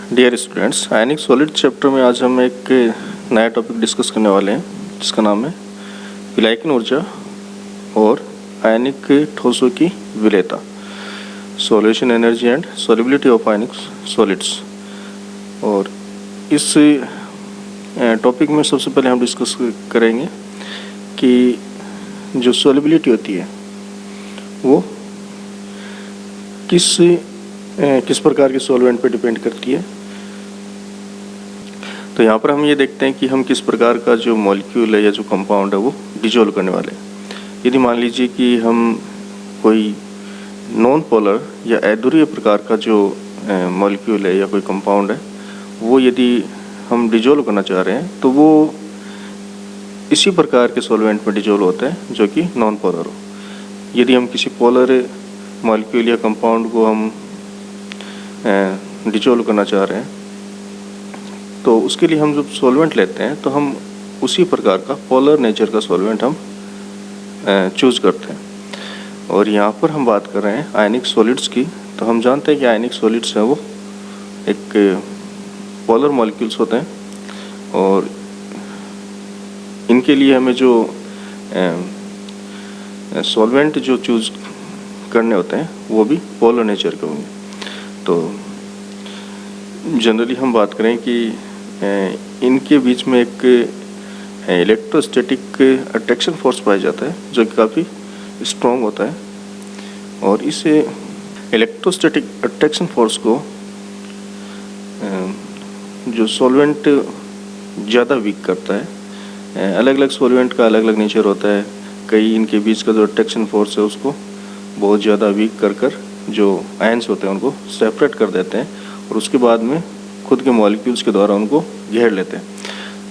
Dear students, ionic solid chapter में आज हम एक नया टॉपिक डिस्कस करने वाले हैं जिसका नाम है विलायकीन ऊर्जा और आयनिक ठोसों की विलेयता, solution energy and solubility of ionic solids. और इस टॉपिक में सबसे पहले हम डिस्कस करेंगे कि जो सॉल्युबिलिटी होती है वो किस प्रकार के सॉल्वेंट पे डिपेंड करती है। तो यहाँ पर हम ये देखते हैं कि हम किस प्रकार का जो मॉलिक्यूल है या जो कंपाउंड है वो डिजोल्व करने वाले हैं। यदि मान लीजिए कि हम कोई नॉन पोलर या अध्रुवीय प्रकार का जो मॉलिक्यूल है या कोई कंपाउंड है वो यदि हम डिजोल्व करना चाह रहे हैं तो वो इसी प्रकार के सॉल्वेंट में डिजोल्व होता है जो कि नॉन पोलर हो। यदि हम किसी पोलर मॉलिक्यूल या कंपाउंड को हम डिजोल्व करना चाह रहे हैं तो उसके लिए हम जब सॉल्वेंट लेते हैं तो हम उसी प्रकार का पोलर नेचर का सॉल्वेंट हम चूज़ करते हैं। और यहाँ पर हम बात कर रहे हैं आयनिक सॉलिड्स की। तो हम जानते हैं कि आयनिक सॉलिड्स हैं वो एक पोलर मॉलिक्यूल्स होते हैं और इनके लिए हमें जो सॉल्वेंट जो चूज़ करने होते हैं वो भी पोलर नेचर के होंगे। तो जनरली हम बात करें कि इनके बीच में एक इलेक्ट्रोस्टैटिक अट्रैक्शन फोर्स पाया जाता है जो कि काफ़ी स्ट्रॉन्ग होता है। और इस इलेक्ट्रोस्टैटिक अट्रैक्शन फोर्स को जो सॉल्वेंट ज़्यादा वीक करता है। अलग अलग सॉल्वेंट का अलग अलग नेचर होता है। कई इनके बीच का जो अट्रैक्शन फोर्स है उसको बहुत ज़्यादा वीक कर जो आयंस होते हैं उनको सेपरेट कर देते हैं और उसके बाद में खुद के मॉलिक्यूल्स के द्वारा उनको घेर लेते हैं।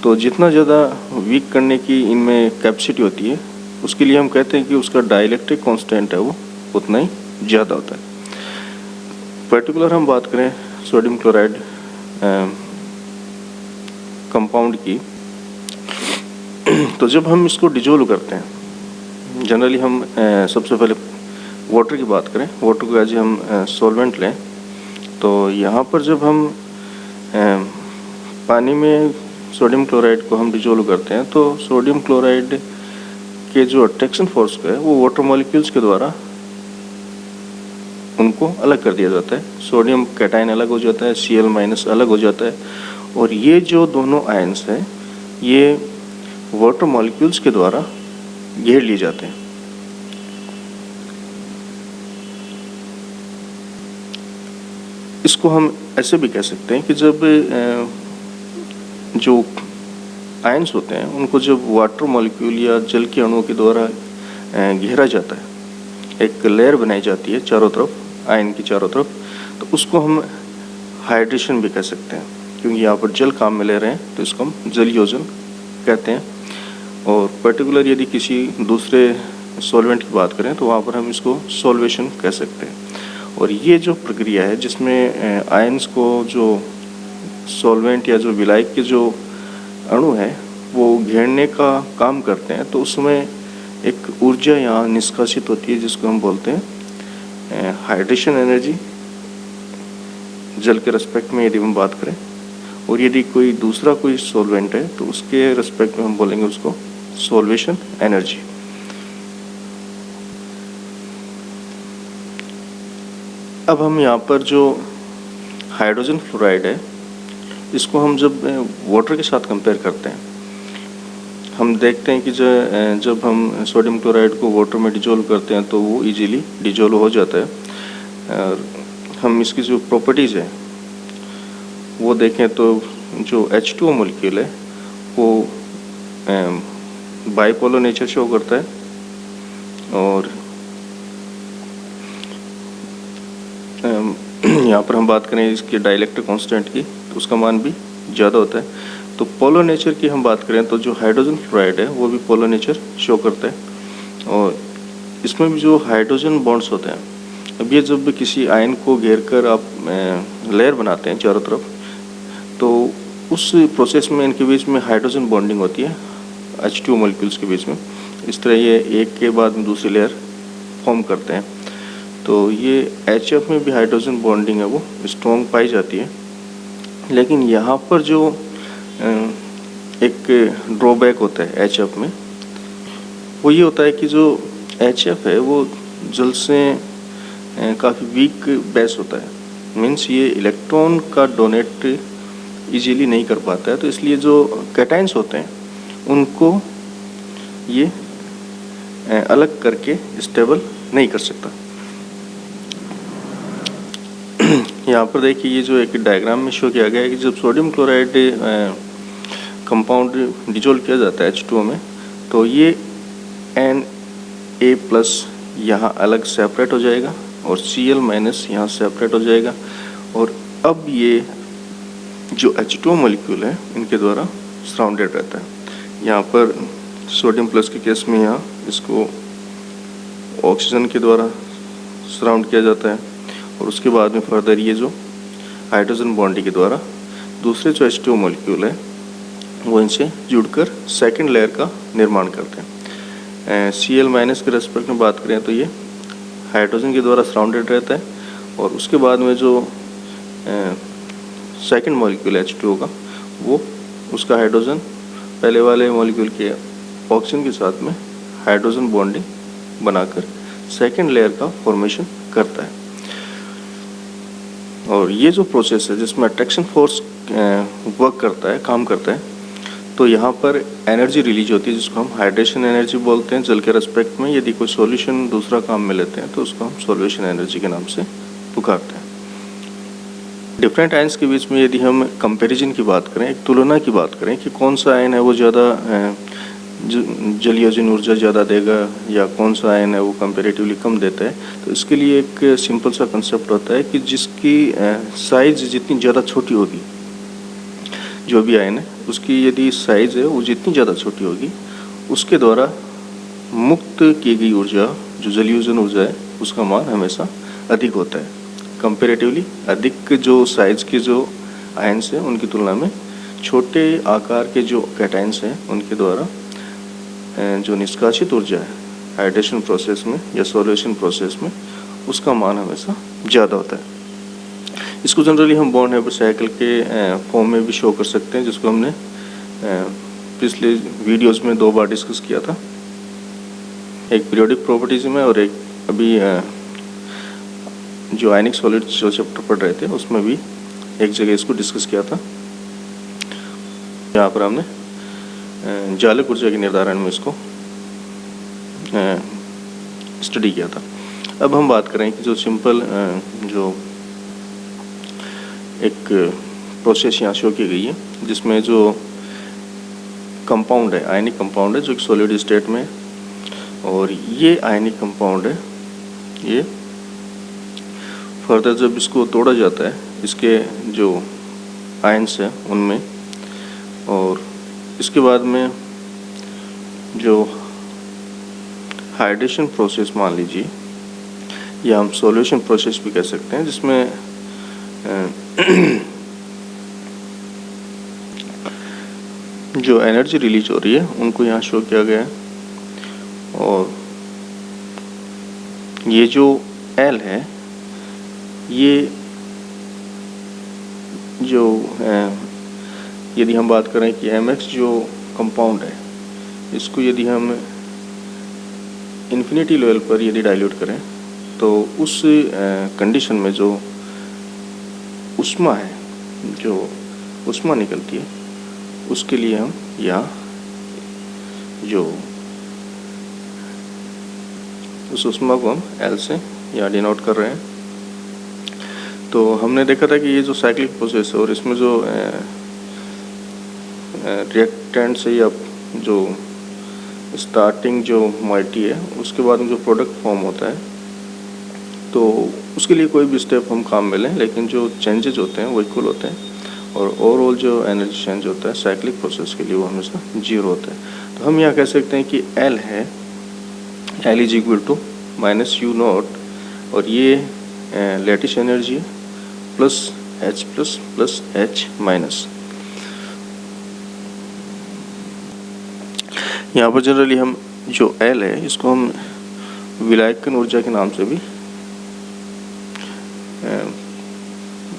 तो जितना ज़्यादा वीक करने की इनमें कैपेसिटी होती है उसके लिए हम कहते हैं कि उसका डाइलेक्ट्रिक कांस्टेंट है वो उतना ही ज़्यादा होता है। पर्टिकुलर हम बात करें सोडियम क्लोराइड कंपाउंड की, तो जब हम इसको डिजोल्व करते हैं जनरली हम सबसे पहले वाटर की बात करें, वाटर को एज हम सॉल्वेंट लें तो यहाँ पर जब हम पानी में सोडियम क्लोराइड को हम डिजोल्व करते हैं तो सोडियम क्लोराइड के जो अट्रैक्शन फोर्स है वो वाटर मॉलिक्यूल्स के द्वारा उनको अलग कर दिया जाता है। सोडियम कैटायन अलग हो जाता है, Cl- अलग हो जाता है और ये जो दोनों आयंस हैं ये वाटर मॉलिक्यूल्स के द्वारा घेर लिए जाते हैं। इसको हम ऐसे भी कह सकते हैं कि जब जो आयंस होते हैं उनको जब वाटर मॉलिक्यूल या जल के अणुओं के द्वारा घेरा जाता है, एक लेयर बनाई जाती है चारों तरफ, आयन की चारों तरफ, तो उसको हम हाइड्रेशन भी कह सकते हैं क्योंकि यहाँ पर जल काम में ले रहे हैं तो इसको हम जल योजन कहते हैं। और पर्टिकुलर यदि किसी दूसरे सॉल्वेंट की बात करें तो वहाँ पर हम इसको सॉल्वेशन कह सकते हैं। और ये जो प्रक्रिया है जिसमें आयंस को जो सॉल्वेंट या जो विलायक के जो अणु है वो घेरने का काम करते हैं तो उसमें एक ऊर्जा यहाँ निष्कासित होती है जिसको हम बोलते हैं हाइड्रेशन एनर्जी, जल के रेस्पेक्ट में यदि हम बात करें। और यदि कोई दूसरा कोई सॉल्वेंट है तो उसके रेस्पेक्ट में हम बोलेंगे उसको सॉल्वेशन एनर्जी। अब हम यहाँ पर जो हाइड्रोजन फ्लोराइड है इसको हम जब वाटर के साथ कंपेयर करते हैं हम देखते हैं कि जब हम सोडियम क्लोराइड को वाटर में डिजोल्व करते हैं तो वो इजीली डिजोल्व हो जाता है। और हम इसकी जो प्रॉपर्टीज़ है वो देखें तो जो H2O मॉलिक्यूल है वो बाइपोलर नेचर शो करता है। और यहाँ पर हम बात करें इसके डाइलेक्ट्रिक कांस्टेंट की तो उसका मान भी ज़्यादा होता है। तो पोलर नेचर की हम बात करें तो जो हाइड्रोजन फ्लोराइड है वो भी पोलर नेचर शो करता है। और इसमें भी जो हाइड्रोजन बॉन्ड्स होते हैं, अब ये जब किसी आयन को घेर कर आप लेयर बनाते हैं चारों तरफ तो उस प्रोसेस में इनके बीच में हाइड्रोजन बॉन्डिंग होती है H2O मॉलिक्यूल्स के बीच में। इस तरह ये एक के बाद में दूसरी लेयर फॉर्म करते हैं। तो ये HF में भी हाइड्रोजन बॉन्डिंग है वो स्ट्रॉन्ग पाई जाती है। लेकिन यहाँ पर जो एक ड्रॉबैक होता है HF में, वो ये होता है कि जो HF है वो जल से काफ़ी वीक बेस होता है। मीन्स ये इलेक्ट्रॉन का डोनेट इजीली नहीं कर पाता है, तो इसलिए जो कैटायंस होते हैं उनको ये अलग करके स्टेबल नहीं कर सकता। यहाँ पर देखिए, ये जो एक डायग्राम में शो किया गया है कि जब सोडियम क्लोराइड कंपाउंड डिजोल्व किया जाता है H2O में, तो ये Na+ यहाँ अलग सेपरेट हो जाएगा और Cl- यहाँ सेपरेट हो जाएगा। और अब ये जो H2O मॉलिक्यूल है इनके द्वारा सराउंडेड रहता है। यहाँ पर सोडियम प्लस के केस में यहाँ इसको ऑक्सीजन के द्वारा सराउंड किया जाता है, और उसके बाद में फर्दर ये जो हाइड्रोजन बॉन्डिंग के द्वारा दूसरे जो H2O मॉलिक्यूल है वो इनसे जुड़कर सेकंड लेयर का निर्माण करते हैं। Cl- के रेस्पेक्ट में बात करें तो ये हाइड्रोजन के द्वारा सराउंडेड रहता है, और उसके बाद में जो सेकंड मॉलिक्यूल H2O का, वो उसका हाइड्रोजन पहले वाले मॉलिक्यूल के ऑक्सीजन के साथ में हाइड्रोजन बॉन्डिंग बनाकर सेकंड लेयर का फॉर्मेशन करता है। और ये जो प्रोसेस है जिसमें अट्रैक्शन फोर्स वर्क करता है, काम करता है, तो यहाँ पर एनर्जी रिलीज होती है जिसको हम हाइड्रेशन एनर्जी बोलते हैं जल के रेस्पेक्ट में। यदि कोई सॉल्यूशन दूसरा काम में लेते हैं तो उसको हम सॉल्यूशन एनर्जी के नाम से पुकारते हैं। डिफरेंट आयंस के बीच में यदि हम कंपैरिजन की बात करें, एक तुलना की बात करें कि कौन सा आयन है वो ज़्यादा जलीयोजन ऊर्जा ज़्यादा देगा या कौन सा आयन है वो कंपैरेटिवली कम देता है, तो इसके लिए एक सिंपल सा कंसेप्ट होता है कि जिसकी साइज़ जितनी ज़्यादा छोटी होगी, जो भी आयन है उसकी यदि साइज़ है वो जितनी ज़्यादा छोटी होगी, उसके द्वारा मुक्त की गई ऊर्जा जो जलीयोजन ऊर्जा है उसका मान हमेशा अधिक होता है। कंपैरेटिवली अधिक जो साइज़ के जो आयन्स हैं उनकी तुलना में छोटे आकार के जो कैटायंस हैं उनके द्वारा जो निष्कासित ऊर्जा है हाइड्रेशन प्रोसेस में या सॉल्यूशन प्रोसेस में, उसका मान हमेशा ज़्यादा होता है। इसको जनरली हम बॉन्ड हैबिट साइकिल के फॉर्म में भी शो कर सकते हैं, जिसको हमने पिछले वीडियोस में 2 बार डिस्कस किया था। एक पीरियोडिक प्रॉपर्टीज में और एक अभी जो आयनिक सॉलिड जो चैप्टर पढ़ रहे थे उसमें भी एक जगह इसको डिस्कस किया था। यहाँ पर हमने जालक ऊर्जा के निर्धारण में इसको स्टडी किया था। अब हम बात करें कि जो सिंपल जो एक प्रोसेस यहाँ शो की गई है जिसमें जो कंपाउंड है, आयनिक कंपाउंड है जो एक सॉलिड स्टेट में, और ये आयनिक कंपाउंड है ये फर्दर जब इसको तोड़ा जाता है इसके जो आयन्स हैं उनमें, और इसके बाद में जो हाइड्रेशन प्रोसेस मान लीजिए, या हम सॉल्यूशन प्रोसेस भी कह सकते हैं, जिसमें जो एनर्जी रिलीज हो रही है उनको यहाँ शो किया गया है। और ये जो L है ये जो यदि हम बात करें कि MX जो कंपाउंड है इसको यदि हम इन्फिनिटी लेवल पर यदि डाइल्यूट करें तो उस कंडीशन में जो उष्मा है, जो उष्मा निकलती है, उसके लिए हम यहाँ जो उस उष्मा को हम L से यहाँ डिनोट कर रहे हैं। तो हमने देखा था कि ये जो साइक्लिक प्रोसेस है और इसमें जो रिएक्टेंट से या जो स्टार्टिंग जो मॉइटी है उसके बाद में जो प्रोडक्ट फॉर्म होता है, तो उसके लिए कोई भी स्टेप हम काम में लें, लेकिन जो चेंजेज होते हैं वो इक्वल होते हैं, और ओवरऑल जो एनर्जी चेंज होता है साइक्लिक प्रोसेस के लिए वो हमेशा 0 होता है। तो हम यहाँ कह सकते हैं कि L है L = -U0, और ये लैटिस एनर्जी है प्लस H+ प्लस H-। यहाँ पर जनरली हम जो L है इसको हम विलायकन ऊर्जा के नाम से भी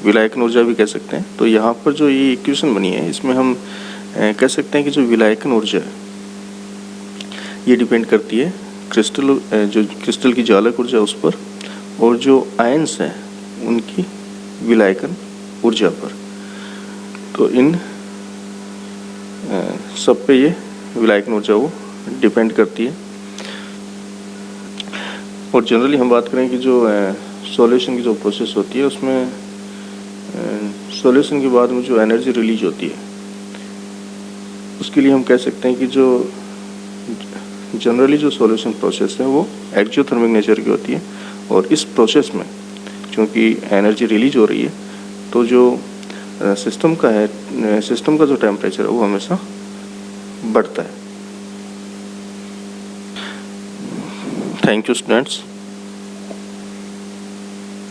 विलायकन ऊर्जा भी कह सकते हैं। तो यहाँ पर जो ये इक्वेशन बनी है इसमें हम कह सकते हैं कि जो विलायकन ऊर्जा है ये डिपेंड करती है क्रिस्टल की जालक ऊर्जा उस पर, और जो आयन्स हैं उनकी विलायकन ऊर्जा पर। तो इन सब पे ये विलायकन ऊर्जा वो डिपेंड करती है। और जनरली हम बात करें कि जो सॉल्यूशन की जो प्रोसेस होती है उसमें सॉल्यूशन के बाद में जो एनर्जी रिलीज होती है उसके लिए हम कह सकते हैं कि जो जनरली जो सॉल्यूशन प्रोसेस है वो एक्जियोथर्मिक नेचर की होती है। और इस प्रोसेस में चूँकि एनर्जी रिलीज हो रही है तो जो सिस्टम का जो टेम्परेचर है वो हमेशा बढ़ता है। Thank you students.